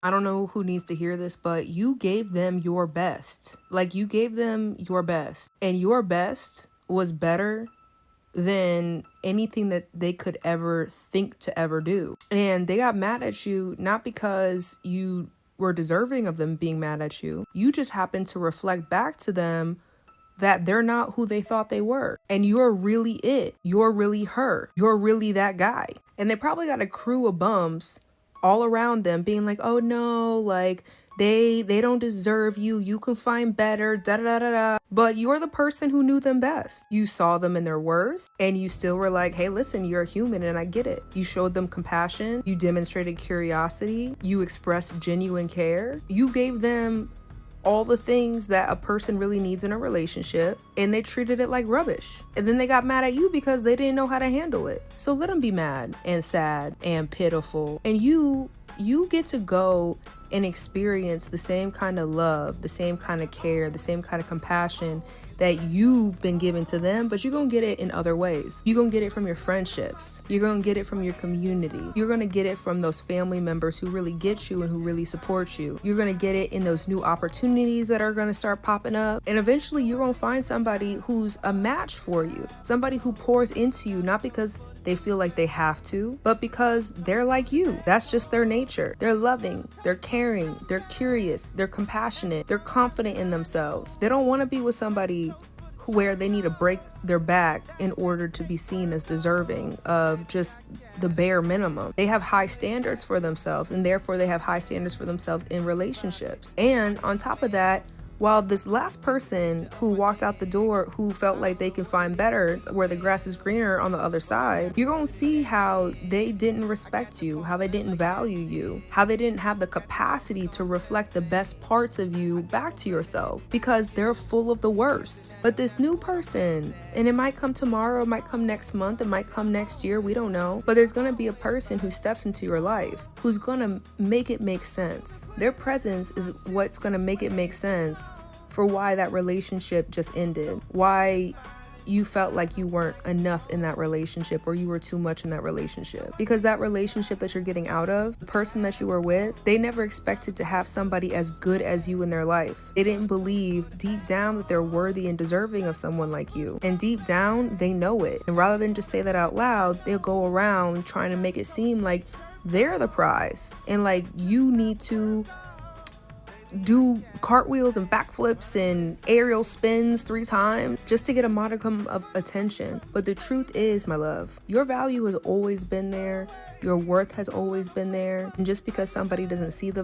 I don't know who needs to hear this, but you gave them your best. Like, you gave them your best, and your best was better than anything that they could ever think to ever do. And they got mad at you not because you were deserving of them being mad at you. You just happened to reflect back to them that they're not who they thought they were. And you're really it. You're really her. You're really that guy. And they probably got a crew of bums all around them being like, oh no, like they don't deserve you. You can find better, da da da da. But you're the person who knew them best. You saw them in their worst and you still were like, hey, listen, you're a human and I get it. You showed them compassion. You demonstrated curiosity. You expressed genuine care. You gave them all the things that a person really needs in a relationship, and they treated it like rubbish. And then they got mad at you because they didn't know how to handle it. So let them be mad and sad and pitiful. And you get to go and experience the same kind of love, the same kind of care, the same kind of compassion that you've been given to them, but you're gonna get it in other ways. You're gonna get it from your friendships. You're gonna get it from your community. You're gonna get it from those family members who really get you and who really support you. You're gonna get it in those new opportunities that are gonna start popping up. And eventually you're gonna find somebody who's a match for you. Somebody who pours into you, not because they feel like they have to, but because they're like you. That's just their nature. They're loving, they're caring, they're curious, they're compassionate, they're confident in themselves. They don't want to be with somebody where they need to break their back in order to be seen as deserving of just the bare minimum. They have high standards for themselves, and therefore they have high standards for themselves in relationships. And on top of that, while this last person who walked out the door who felt like they can find better where the grass is greener on the other side, you're gonna see how they didn't respect you, how they didn't value you, how they didn't have the capacity to reflect the best parts of you back to yourself because they're full of the worst. But this new person, and it might come tomorrow, it might come next month, it might come next year, we don't know, but there's gonna be a person who steps into your life who's gonna make it make sense. Their presence is what's gonna make it make sense for why that relationship just ended, why you felt like you weren't enough in that relationship or you were too much in that relationship. Because that relationship that you're getting out of, the person that you were with, they never expected to have somebody as good as you in their life. They didn't believe deep down that they're worthy and deserving of someone like you. And deep down, they know it. And rather than just say that out loud, they'll go around trying to make it seem like they're the prize and like you need to do cartwheels and backflips and aerial spins 3 times just to get a modicum of attention. But the truth is, my love, your value has always been there. Your worth has always been there. And just because somebody doesn't see the